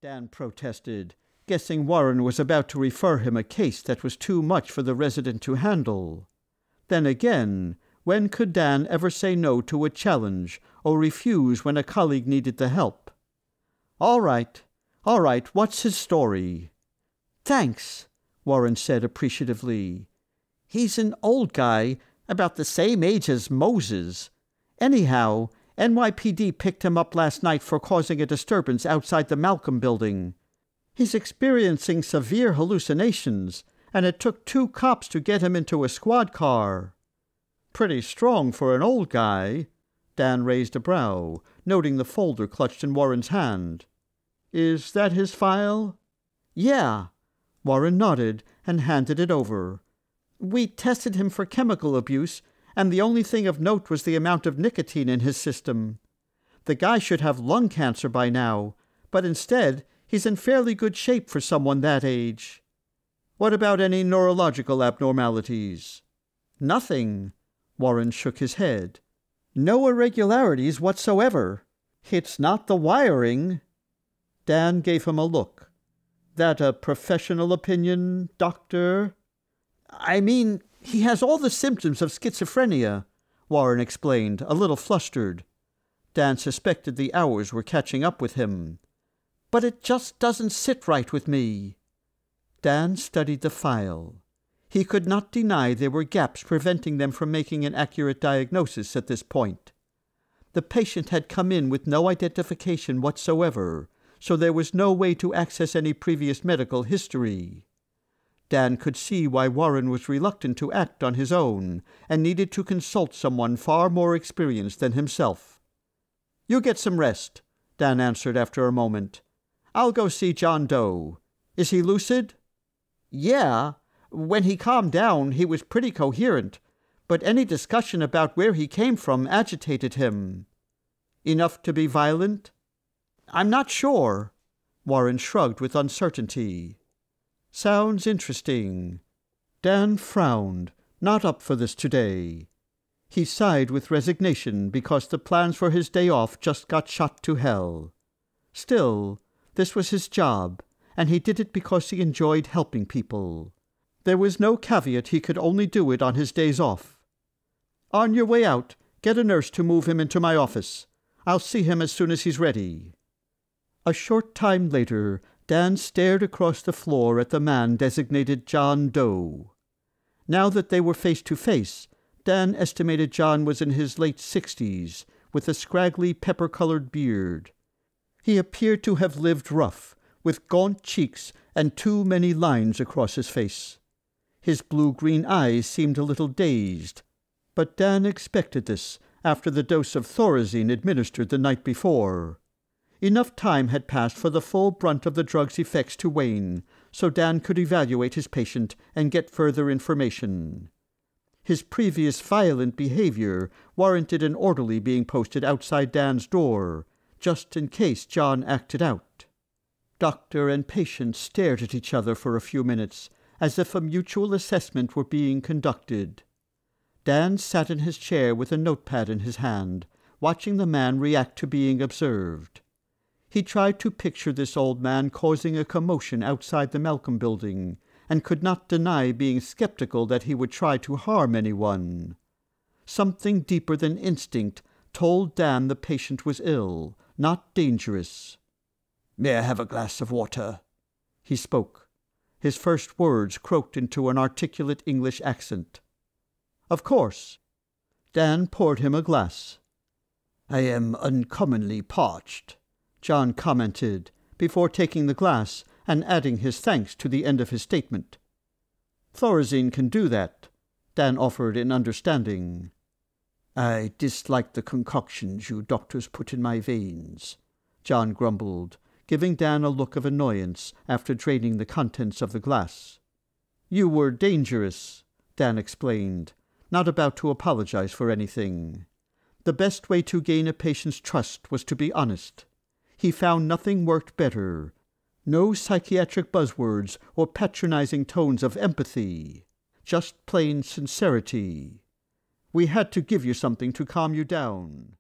Dan protested, guessing Warren was about to refer him a case that was too much for the resident to handle. Then again, when could Dan ever say no to a challenge or refuse when a colleague needed the help? All right, what's his story?" "Thanks," Warren said appreciatively. "He's an old guy, about the same age as Moses. Anyhow, NYPD picked him up last night for causing a disturbance outside the Malcolm building. He's experiencing severe hallucinations, and it took 2 cops to get him into a squad car." "Pretty strong for an old guy." Dan raised a brow, noting the folder clutched in Warren's hand. "Is that his file?" "Yeah." Warren nodded and handed it over. "We tested him for chemical abuse, and the only thing of note was the amount of nicotine in his system. The guy should have lung cancer by now, but instead he's in fairly good shape for someone that age." "What about any neurological abnormalities?" "Nothing." Warren shook his head. "No irregularities whatsoever. It's not the wiring." Dan gave him a look. "That a professional opinion, doctor?" "I mean, he has all the symptoms of schizophrenia," Warren explained, a little flustered. Dan suspected the hours were catching up with him. "But it just doesn't sit right with me." Dan studied the file. He could not deny there were gaps preventing them from making an accurate diagnosis at this point. The patient had come in with no identification whatsoever, so there was no way to access any previous medical history. Dan could see why Warren was reluctant to act on his own and needed to consult someone far more experienced than himself. "You get some rest," Dan answered after a moment. "I'll go see John Doe. Is he lucid?" "Yeah. When he calmed down, he was pretty coherent, but any discussion about where he came from agitated him." "Enough to be violent?" "I'm not sure." Warren shrugged with uncertainty. "Sounds interesting." Dan frowned, not up for this today. He sighed with resignation because the plans for his day off just got shot to hell. Still, this was his job, and he did it because he enjoyed helping people. There was no caveat he could only do it on his days off. "On your way out, get a nurse to move him into my office. I'll see him as soon as he's ready." A short time later, Dan stared across the floor at the man designated John Doe. Now that they were face to face, Dan estimated John was in his late 60s, with a scraggly pepper-colored beard. He appeared to have lived rough, with gaunt cheeks and too many lines across his face. His blue-green eyes seemed a little dazed, but Dan expected this after the dose of Thorazine administered the night before. Enough time had passed for the full brunt of the drug's effects to wane, so Dan could evaluate his patient and get further information. His previous violent behavior warranted an orderly being posted outside Dan's door, just in case John acted out. Doctor and patient stared at each other for a few minutes, as if a mutual assessment were being conducted. Dan sat in his chair with a notepad in his hand, watching the man react to being observed. He tried to picture this old man causing a commotion outside the Malcolm building, and could not deny being skeptical that he would try to harm anyone. Something deeper than instinct told Dan the patient was ill, not dangerous. "May I have a glass of water?" He spoke. His first words croaked into an articulate English accent. "Of course." Dan poured him a glass. "I am uncommonly parched," John commented, before taking the glass and adding his thanks to the end of his statement. "Thorazine can do that," Dan offered in understanding. "I dislike the concoctions you doctors put in my veins," John grumbled, giving Dan a look of annoyance after draining the contents of the glass. "You were dangerous," Dan explained, not about to apologize for anything. The best way to gain a patient's trust was to be honest. He found nothing worked better. No psychiatric buzzwords or patronizing tones of empathy. Just plain sincerity. "We had to give you something to calm you down."